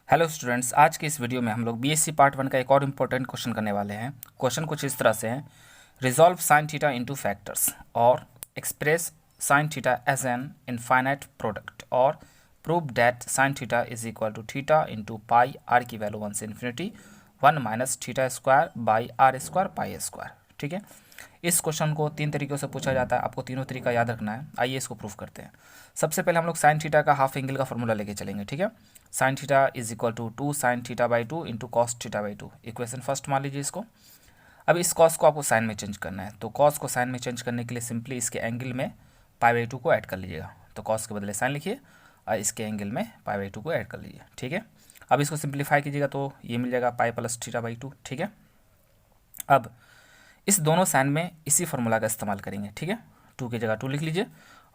Hello students, आज के इस वीडियो में हम लोग बीएससी पार्ट 1 का एक और इम्पोर्टेंट क्वेश्चन करने वाले हैं। क्वेश्चन कुछ इस तरह से है, resolve sine theta into factors और express sine theta as an infinite product और prove that sine theta is equal to theta into pi r की वैल्यू 1 से infinity 1 minus theta square by r square pi square. ठीक है, इस question को 3 तरीक़ों से पूछा जाता है, आपको तीनों तरीका याद रखना है। आइए इसको प्रूफ करते हैं। सबसे पहले हम लोग साइन थीटा का हाफ एंगल का फॉर्मूला लेके चलेंगे। ठीक है, sine theta is equal to 2 sine theta by 2 into cos theta by 2, equation first मान लीजिए इसको। अब इस कॉस को आपको साइन में चेंज करना है, तो कॉस को साइन में चेंज करने के लिए सिंपली इसके एंगल में पाई बाई 2 को ऐड कर लीजिएगा। तो कॉस के बदले साइन लिखिए और इसके एंगल में पाई बाई 2 को ऐड कर लीजिए। ठीक है, अब इसको सिंप्लीफाई कीजिएगा तो ये मिल जाएगा पाई प्लस थीटा बाई 2। ठीक है, अब इस दोनों साइन में इसी फार्मूला का इस्तेमाल करेंगे। ठीक है, 2 की जगह 2 लिख लीजिए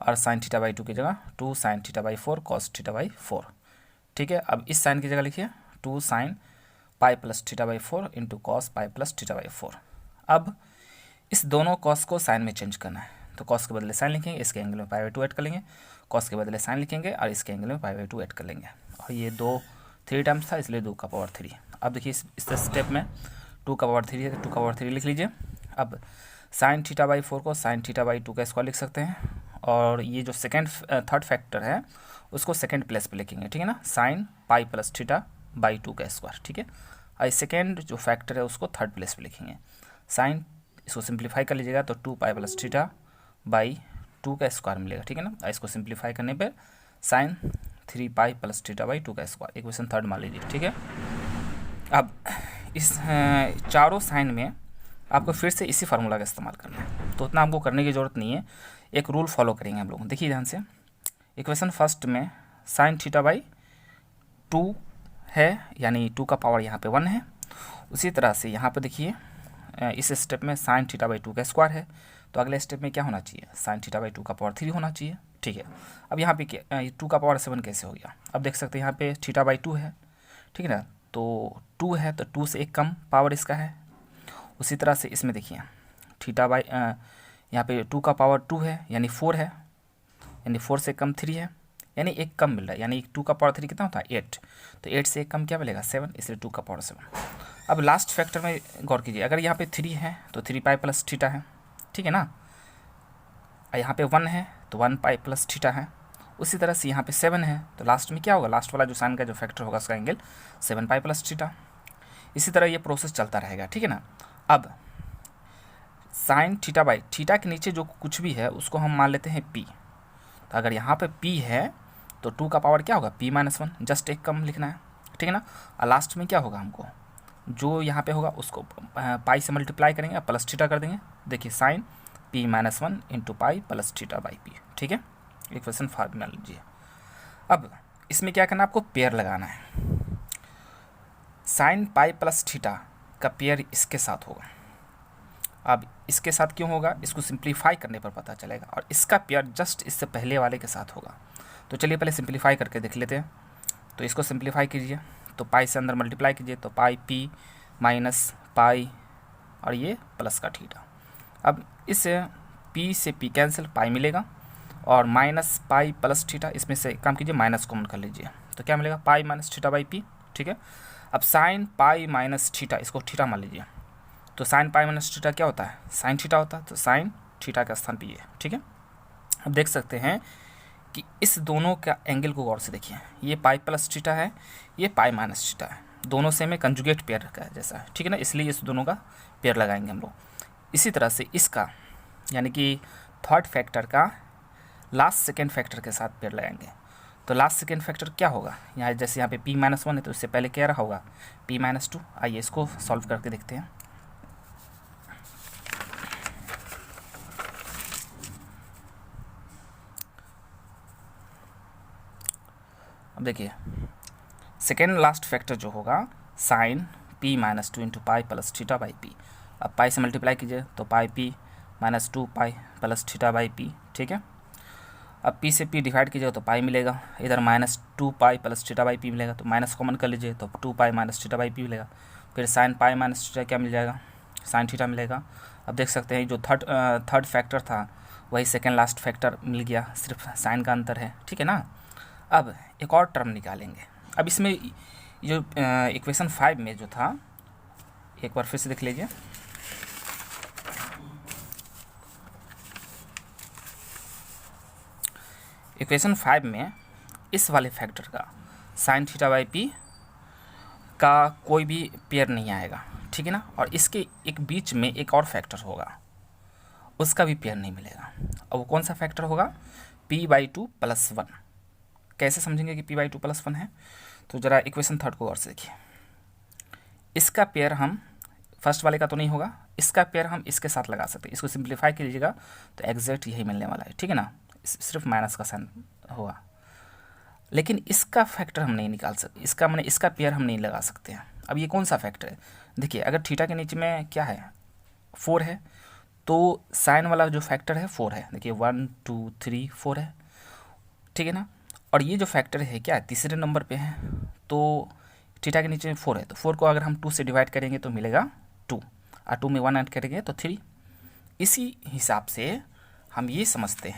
और साइन थीटा बाई 2 की जगह 2 sine theta by 4 cos theta by 4। ठीक है, अब इस साइन की जगह लिखिए 2 sine pi plus theta by 4 into cos pi plus theta by 4। अब इस दोनों कॉस को साइन में चेंज करना है, तो कॉस के बदले साइन लिखेंगे, इसके एंगल में पाई बाई 2 ऐड कर लेंगे, कॉस के बदले साइन लिखेंगे और इसके एंगल में पाई बाई 2 ऐड कर लेंगे। और ये 3 टाइम्स था इसलिए 2 का पावर 3। अब देखिए इस स्टेप में 2 का पावर 3 है तो 2 का पावर 3 लिख लीजिए। अब साइन थीटा बाई 4 को साइन थीटा बाई 2 का स्क्वायर लिख सकते हैं और ये जो थर्ड फैक्टर है उसको सेकंड प्लेस पे लिखेंगे। ठीक है ना, sine pi plus theta by 2 का स्क्वायर। ठीक है, और सेकंड जो फैक्टर है उसको थर्ड प्लेस पे लिखेंगे। साइन इसको सिंप्लीफाई कर लीजिएगा तो 2 पाई प्लस थीटा बाई 2 का स्क्वायर मिलेगा। ठीक है ना, इसको सिंप्लीफाई करने पर sine 3 pi plus theta by 2 का स्क्वायर, इक्वेशन थर्ड मान लीजिए। ठीक है, अब इस चारों साइन में आपको फिर से इसी फार्मूला का इस्तेमाल करना है, तो उतना हमको करने की ज़रूरत नहीं है। एक रूल फॉलो करेंगे हम लोग, देखिए ध्यान से। इक्वेशन फर्स्ट में साइन थीटा बाई 2 है, यानी 2 का पावर यहाँ पे 1 है। उसी तरह से यहाँ पे देखिए इस स्टेप में साइन थीटा बाई 2 का स्क्वायर है, तो अगले स्टेप में क्या होना चाहिए, साइन थीटा बाई 2 का पावर 3 होना चाहिए। ठीक है, अब यहाँ पे 2 का पावर 7 कैसे हो गया, अब देख सकते हैं यहाँ पे थीटा बाई 2 है। ठीक है ना, तो 2 है तो 2 से एक कम पावर इसका है। उसी तरह से इसमें देखिए थीटा बाई यहाँ पे 2 का पावर 2 है यानी 4 है, यानी 4 से कम 3 है, यानी एक कम मिल रहा है, यानी 2 का पावर 3 कितना होता है 8, तो 8 से एक कम क्या मिलेगा 7, इसलिए 2 का पावर 7। अब लास्ट फैक्टर में गौर कीजिए, अगर यहाँ पे 3 है तो 3 पाई प्लस थीटा है। ठीक है ना, यहाँ पे 1 है तो 1 पाई प्लस थीटा है। उसी तरह से यहाँ पे 7 है तो लास्ट में क्या होगा, लास्ट वाला जो साइन का जो फैक्टर होगा उसका एंगल 7 पाई प्लस थीटा। इसी तरह ये प्रोसेस चलता रहेगा। ठीक है ना, अब साइन थीटा बाई थीटा के नीचे जो कुछ भी है उसको हम मान लेते हैं पी। तो अगर यहाँ पे पी है तो 2 का पावर क्या होगा पी माइनस 1, जस्ट एक कम लिखना है। ठीक है ना, और लास्ट में क्या होगा, हमको जो यहाँ पे होगा उसको पाई से मल्टीप्लाई करेंगे प्लस थीटा कर देंगे। देखिए sine p minus 1 into pi plus theta by p. ठीक है, इक्वेशन फार्मूला लीजिए। अब इसमें क्या करना है, आपको पेयर लगाना है। साइन पाई प्लस थीटा का पेयर इसके साथ होगा। अब इसके साथ क्यों होगा, इसको सिंप्लीफाई करने पर पता चलेगा, और इसका पेयर जस्ट इससे पहले वाले के साथ होगा। तो चलिए पहले सिंप्लीफाई करके देख लेते हैं। तो इसको सिंप्लीफाई कीजिए तो पाई से अंदर मल्टीप्लाई कीजिए तो पाई पी माइनस पाई और ये प्लस का थीटा। अब इस पी से पी कैंसिल, पाई मिलेगा और माइनस पाई प्लस थीटा, इसमें से काम कीजिए माइनस कॉमन कर लीजिए तो क्या मिलेगा pi minus theta by p. ठीक है, अब साइन पाई माइनस थीटा, इसको थीटा मान लीजिए, तो साइन पाई माइनस थीटा क्या होता है साइन थीटा होता है, तो साइन थीटा का स्थान पे ये। ठीक है, अब देख सकते हैं कि इस दोनों का एंगल को गौर से देखिए, ये पाई प्लस थीटा है, ये पाई माइनस थीटा है, दोनों से में कंजुगेट पेयर का जैसा है। ठीक है ना, इसलिए इस दोनों का पेयर लगाएंगे हम लोग। इसी तरह से इसका यानी कि थर्ड फैक्टर का लास्ट सेकेंड फैक्टर के साथ पेयर लगाएंगे। तो लास्ट सेकेंड फैक्टर क्या होगा, यहाँ जैसे यहाँ पे p माइनस 1 है तो इससे पहले क्या रहा होगा p माइनस 2। आइए इसको सॉल्व करके देखते हैं। अब देखिए सेकेंड लास्ट फैक्टर जो होगा sine p minus 2 into pi plus theta by p. अब पाई से मल्टीप्लाई कीजिए तो pi p minus 2 pi plus theta by p. ठीक है, अब p से p डिवाइड कीजिएगा तो पाई मिलेगा, इधर minus 2 pi plus theta by P मिलेगा, तो माइनस कॉमन कर लीजिए तो 2 pi minus theta by P मिलेगा। फिर साइन पाई माइनस थीटा क्या मिल जाएगा, साइन थीटा मिलेगा। अब देख सकते हैं जो थर्ड फैक्टर था वही सेकेंड लास्ट फैक्टर मिल गया, सिर्फ साइन का अंतर है। ठीक है ना, अब एक और टर्म निकालेंगे। अब इसमें जो इक्वेशन 5 में जो था, एक बार फिर से देख लीजिए। इक्वेशन 5 में इस वाले फैक्टर का साइन थीटा बाई पी का कोई भी पेयर नहीं आएगा, ठीक है ना। और इसके एक बीच में एक और फैक्टर होगा, उसका भी पेयर नहीं मिलेगा। और वो कौन सा फैक्टर होगा? p/2+1। कैसे समझेंगे कि p/2+1 है? तो ज़रा इक्वेशन 3 को गौर से देखिए। इसका पेयर हम, फर्स्ट वाले का तो नहीं होगा, इसका पेयर हम इसके साथ लगा सकते हैं। इसको सिंप्लीफाई कीजिएगा तो एग्जैक्ट यही मिलने वाला है, ठीक है ना। सिर्फ माइनस का साइन होगा, लेकिन इसका फैक्टर हम नहीं निकाल सकते, इसका मैंने इसका पेयर हम नहीं लगा सकते हैं। अब ये कौन सा फैक्टर है? देखिए, अगर थीटा के नीचे में क्या है, 4 है, तो साइन वाला जो फैक्टर है 4 है। देखिए 1 2 3 4 है, ठीक है ना। और ये जो फैक्टर है क्या है, तीसरे नंबर पे है, तो थीटा के नीचे में 4 है, तो 4 को अगर हम 2 से डिवाइड करेंगे तो मिलेगा 2, और 2 में 1 ऐड करेंगे तो 3। इसी हिसाब से हम ये समझते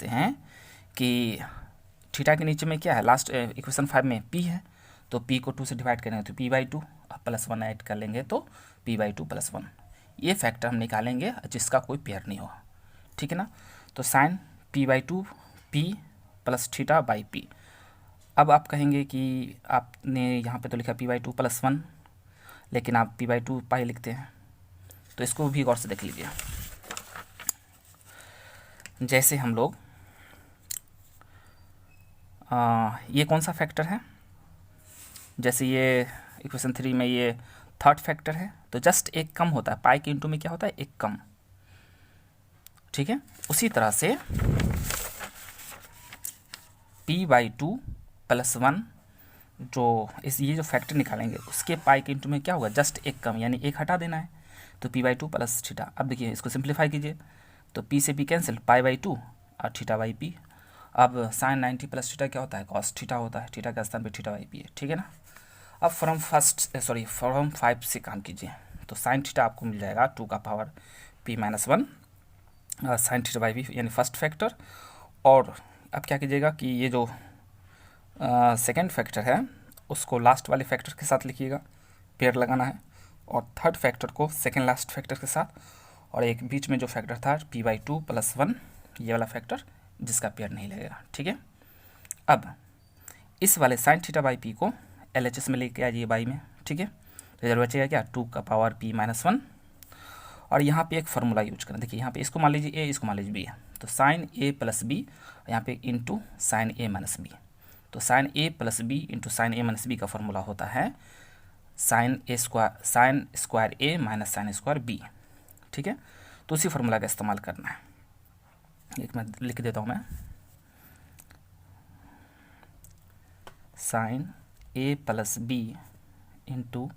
हैं, कि थीटा के नीचे में क्या है, लास्ट इक्वेशन 5 में p है, तो p को 2 से डिवाइड करेंगे तो p/2, और +1 ऐड कर लेंगे तो p/2+1। ये फैक्टर हम निकालेंगे जिसका कोई पेयर नहीं होगा, ठीक है ना। तो sine p/2 p plus theta by p। अब आप कहेंगे कि आपने यहाँ पे तो लिखा p/2+1, लेकिन आप p/2 पाई लिखते हैं, तो इसको भी गौर से देख लीजिए। जैसे हम लोग ये कौन सा फैक्टर है, जैसे ये इक्वेशन 3 में ये थर्ड फैक्टर है, तो जस्ट एक कम होता है, पाई के इंटू में क्या होता है, एक कम, ठीक है। उसी तरह से p/2+1 जो ये जो फैक्टर निकालेंगे उसके पाई के इंटू में क्या होगा, जस्ट एक कम, यानी एक हटा देना है, तो p/2 प्लस थीटा। अब देखिए इसको सिंप्लीफाई कीजिए तो p से p कैंसिल, π/2 और थीटा बाई p। अब साइन 90 प्लस थीटा क्या होता है, कॉस थीटा होता है, थीटा का स्थान पे थीटा बाई p है, ठीक है ना। अब फ्रॉम 5 से काम कीजिए, तो साइन थीटा आपको मिल जाएगा 2 का power p-1 sign theta by p, यानी फर्स्ट फैक्टर। और अब क्या कीजिएगा कि ये जो सेकेंड फैक्टर है उसको लास्ट वाले फैक्टर के साथ लिखिएगा, पेयर लगाना है, और थर्ड फैक्टर को सेकेंड लास्ट फैक्टर के साथ, और एक बीच में जो फैक्टर था p/2+1, ये वाला फैक्टर जिसका पेयर नहीं लगेगा, ठीक है। अब इस वाले साइन थीटा बाई p को LHS में लेके आइए बाई में, ठीक है। तो इधर बचेगा क्या, 2 का पावर p-1। और यहाँ पे एक फार्मूला यूज करें, देखिए यहाँ पे इसको मान लीजिए a, इसको मान लीजिए b है, तो साइन a प्लस b, यहाँ पे into sine a minus b। तो sine a plus b into sine a minus b का फार्मूला होता है sine square a minus sine square b, ठीक है। तो उसी फार्मूला का इस्तेमाल करना है। एक मैं लिख देता हूँ, मैं sine a plus b into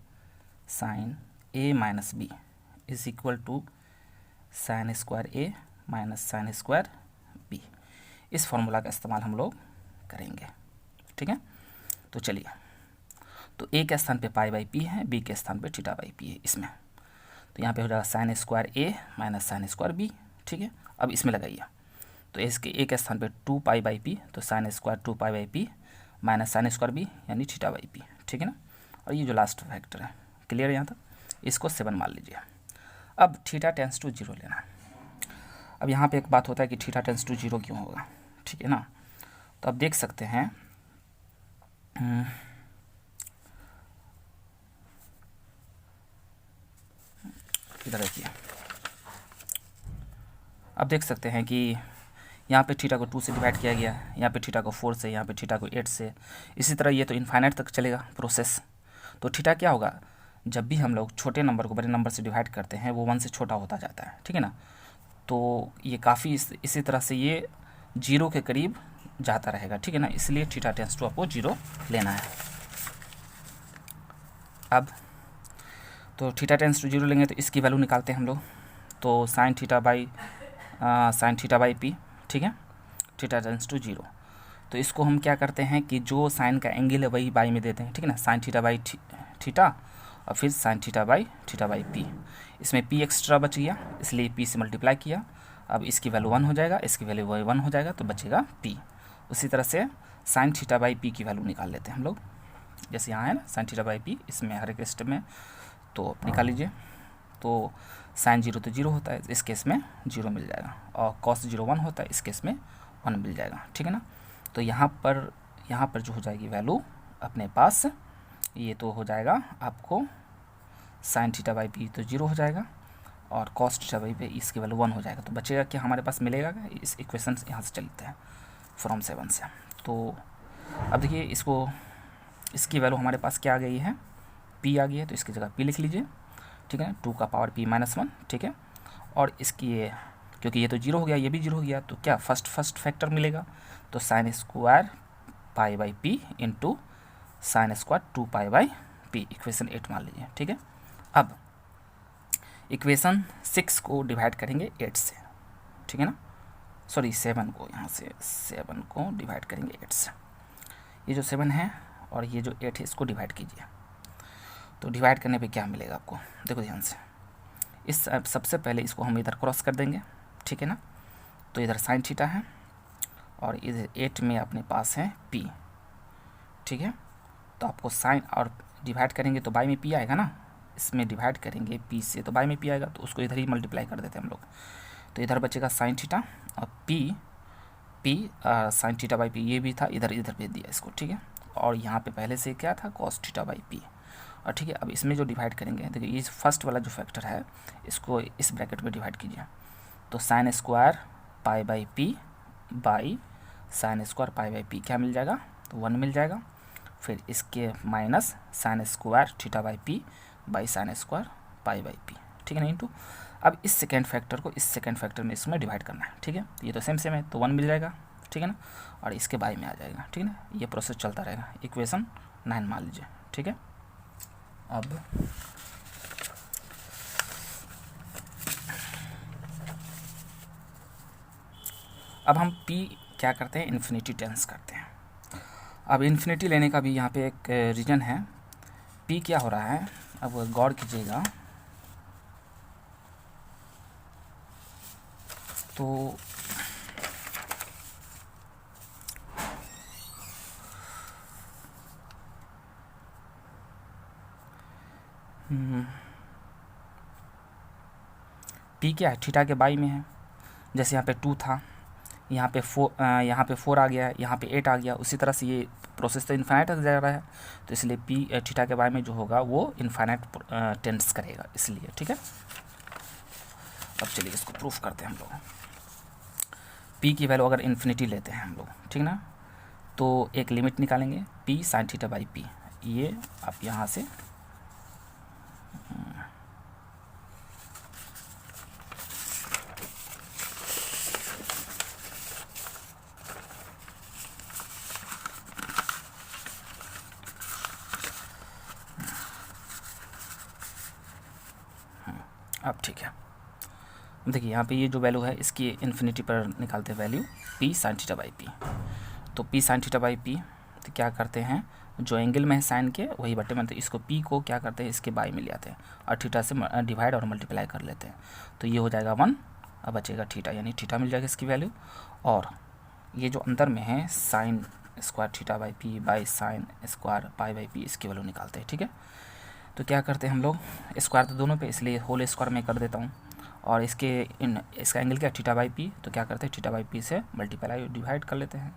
sine a minus b is equal to sine square a minus sine square b। इस फार्मूला का इस्तेमाल हम लोग करेंगे, ठीक है। तो चलिए, तो a के स्थान पे π/p है, b के स्थान पे थीटा बाई p है इसमें, तो यहाँ पे हो जाएगा sign square a minus sine square b, ठीक है। अब इसमें लगाइए, तो इसके a के स्थान पे 2π/p, तो sine square 2π/p minus sine square b यानी थीटा बाई p, ठीक है ना। और ये जो लास्ट फैक्टर है, क्लियर यहाँ तक, इसको 7 मान लीजिए। अब थीटा टेंस टू 0 लेना। अब यहाँ पे एक बात होता है कि थीटा टेंस टू 0 क्यों होगा, ठीक है ना। तो आप देख सकते हैं इधर देखिए, आप देख सकते हैं कि यहाँ पे थीटा को 2 से डिवाइड किया गया, यहाँ पे थीटा को 4 से, यहाँ पे थीटा को 8 से, इसी तरह ये तो इनफाइनाइट तक चलेगा प्रोसेस। तो थीटा क्या होगा, जब भी हम लोग छोटे नंबर को बड़े नंबर से डिवाइड करते हैं वो 1 से छोटा होता जाता है, ठीक है ना। तो ये काफ़ी इसी तरह से ये 0 के करीब जाता रहेगा, ठीक है ना। इसलिए थीटा टेंस टू आपको 0 लेना है। अब तो थीटा टेंस टू 0 लेंगे तो इसकी वैल्यू निकालते हैं हम लोग, तो साइन थीटा बाई p, ठीक है, थीटा टेंस टू 0। तो इसको हम क्या करते हैं कि जो साइन का एंगल है वही बाई में देते हैं, ठीक है ना, साइन थीटा बाई थीटा और फिर साइन थीटा बाई p। इसमें p एक्स्ट्रा बच गया, इसलिए p से मल्टीप्लाई किया अब इसकी वैल्यू 1 हो जाएगा, इसकी वैल्यू 1 हो जाएगा, तो बचेगा p। उसी तरह से साइन थीटा बाई पी की वैल्यू निकाल लेते हैं हम लोग। जैसे यहाँ है ना साइन थीटा बाई पी, इसमें हर एक स्टेप में, तो निकाल लीजिए। तो साइन 0 तो 0 होता है, इस केस में 0 मिल जाएगा, और कॉस 0 1 होता है, इस केस में 1 मिल जाएगा, ठीक है ना। तो यहाँ पर जो हो जाएगी वैल्यू अपने पास, ये तो हो जाएगा आपको साइन थीटा बाई पी तो 0 हो जाएगा, और कॉस थीटा बाई पी इसकी वैल्यू 1 हो जाएगा। तो बचेगा कि हमारे पास मिलेगा, इस इक्वेशन यहाँ से चलते हैं फ्रॉम 7 से। तो अब देखिए इसकी वैल्यू हमारे पास क्या आ गई है, p आ गई है, तो इसकी जगह p लिख लीजिए, ठीक है। 2 का पावर p माइनस 1, ठीक है। और इसकी क्योंकि ये तो 0 हो गया, ये भी 0 हो गया, तो क्या फर्स्ट फैक्टर मिलेगा, तो sine square pi by P into sine square 2 pi by P, equation 8 मान लीजिए, ठीक है। अब इक्वेशन 6 को डिवाइड करेंगे 8 से, ठीक है ना, सॉरी 7 को, यहाँ से 7 को डिवाइड करेंगे 8 से। ये जो 7 है और ये जो 8 है, इसको डिवाइड कीजिए। तो डिवाइड करने पे क्या मिलेगा आपको, देखो ध्यान से। इस सबसे पहले इसको हम इधर क्रॉस कर देंगे, ठीक है ना। तो इधर साइन थीटा है, और इधर 8 में अपने पास है p, ठीक है। तो आपको साइन और डिवाइड करेंगे तो बाई में p आएगा ना, इसमें डिवाइड करेंगे p से तो बाई में p आएगा, तो उसको इधर ही मल्टीप्लाई कर देते हैं हम लोग। तो इधर बचेगा साइन थीटा, और p sign theta by p ये भी था, इधर भेज दिया इसको, ठीक है। और यहाँ पे पहले से क्या था, कॉस थीटा बाई p, और ठीक है। अब इसमें जो डिवाइड करेंगे, देखिए ये फर्स्ट वाला जो फैक्टर है, इसको इस ब्रैकेट में डिवाइड कीजिए। तो sine square pi by P by sine square pi by P क्या मिल जाएगा, तो 1 मिल जाएगा। फिर इसके minus sine square theta by P by sine square pi by p, ठीक है ना, इंटू। अब इस सेकेंड फैक्टर को इस सेकेंड फैक्टर में इसमें डिवाइड करना है, ठीक है। ये तो सेम है, तो 1 मिल जाएगा, ठीक है ना, और इसके बाई में आ जाएगा, ठीक है ना। ये प्रोसेस चलता रहेगा, इक्वेशन 9 मान लीजिए, ठीक है। अब हम p क्या करते हैं, इन्फिनिटी टेंस करते हैं। अब इन्फिनिटी लेने का भी यहाँ पे एक रीजन है। p क्या हो रहा है, अब गौर कीजिएगा, तो p क्या है, थीटा के बाई में है। जैसे यहाँ पे 2 था, यहाँ पे 4 आ गया, यहाँ पे 8 आ गया। उसी तरह से ये प्रोसेस तो इन्फाइनाइट तक जा रहा है, तो इसलिए p थीटा के बारे में जो होगा वो इन्फाइनाइट टेंस करेगा, इसलिए, ठीक है। अब चलिए इसको प्रूफ करते हैं हम लोग। p की वैल्यू अगर इन्फिनिटी लेते हैं हम लोग, ठीक ना, तो एक लिमिट निकालेंगे p sign theta by p, ये आप यहाँ से अब ठीक है। देखिए यहाँ पे ये जो वैल्यू है, इसकी इन्फिनिटी पर निकालते हैं value p sign theta by p। तो p sign theta by p, तो क्या करते हैं, जो एंगल में है साइन के वही बटे में, तो इसको p को क्या करते हैं, इसके बाई में ले आते हैं और थीटा से डिवाइड और मल्टीप्लाई कर लेते हैं। तो ये हो जाएगा 1, अब बचेगा थीटा, यानी थीटा मिल जाएगा इसकी वैल्यू। और ये जो अंदर में है sine square theta by P by sine square pi by P, इसकी वैल्यू निकालते हैं, ठीक है। तो क्या करते हैं हम लोग, स्क्वायर तो दोनों पे, इसलिए होल स्क्वायर में कर देता हूँ। और इसका एंगल क्या, थीटा बाई पी, तो क्या करते हैं, थीटा बाई पी से मल्टीप्लाई डिवाइड कर लेते हैं,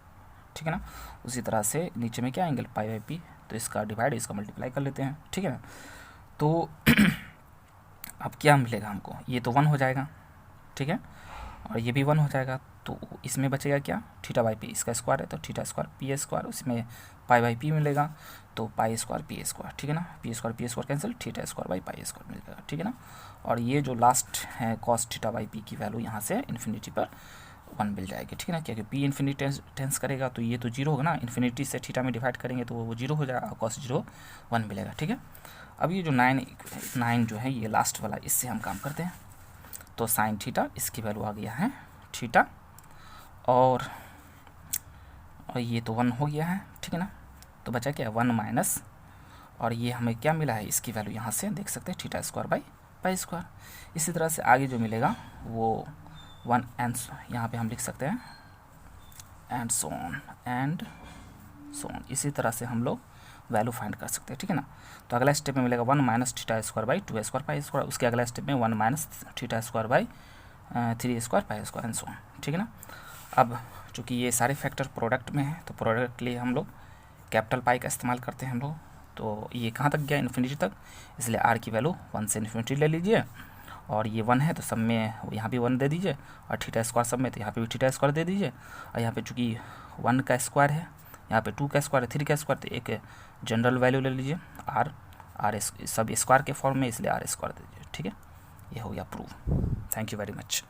ठीक है ना। उसी तरह से नीचे में क्या एंगल पाई बाई पी, तो इसका डिवाइड इसका मल्टीप्लाई कर लेते हैं, ठीक है ना। तो अब क्या मिलेगा हमको, ये तो 1 हो जाएगा, ठीक है, और ये भी 1 हो जाएगा। तो इसमें बचेगा क्या, थीटा बाई पी, इसका स्क्वायर है तो थीटा स्क्वायर पी स्क्वायर, उसमें पाई बाई पी मिलेगा, तो पाई स्क्वायर पी स्क्वायर, ठीक है ना। P square cancel, theta square by pi square मिल जाएगा, ठीक है ना। और ये जो लास्ट है कॉस थीटा बाई पी की वैल्यू यहाँ से इन्फिनिटी पर 1 मिल जाएगी, ठीक है ना, क्योंकि पी इन्फिनिटी टेंस करेगा तो ये तो 0 होगा ना, इन्फिनिटी से थीटा में डिवाइड करेंगे तो वो 0 हो जाएगा, कॉस 0 1 मिलेगा, ठीक है। अब ये जो 9 जो है ये लास्ट वाला, इससे हम काम करते हैं। तो साइन थीटा, इसकी वैल्यू आ गया है थीटा, और ये तो 1 हो गया है, ठीक है ना। तो बचा क्या, 1 माइनस, और ये हमें क्या मिला है, इसकी वैल्यू यहाँ से देख सकते हैं, theta square by pi square. इसी तरह से आगे जो मिलेगा वो 1 एंड यहाँ पे हम लिख सकते हैं एंड सो ऑन। इसी तरह से हम लोग वैल्यू फाइंड कर सकते हैं, ठीक है ना। तो अगला स्टेप में मिलेगा 1 minus theta square by 2 square pi square. उसके अगला स्टेप में 1 minus theta square by 3 square pi square and so on, ठीक है ना। अब चूँकि ये सारे फैक्टर प्रोडक्ट में है तो प्रोडक्ट के लिए हम लोग कैपिटल पाई का इस्तेमाल करते हैं हम लोग। तो ये कहाँ तक गया, इन्फिनिटी तक, इसलिए आर की वैल्यू 1 से इन्फिनिटी ले लीजिए। और ये 1 है तो सब में यहाँ भी 1 दे दीजिए, और थीटा स्क्वायर सब में तो यहाँ पे भी थीटा स्क्वायर दे दीजिए। और यहाँ पे चूँकि 1 का स्क्वायर है, यहाँ पे 2 का स्क्वायर है, 3 का स्क्वायर, तो एक जनरल वैल्यू ले लीजिए आर सब स्क्वायर के फॉर्म में, इसलिए आर स्क्वायर दे दीजिए, ठीक है। ये हो गया prove. Thank you very much.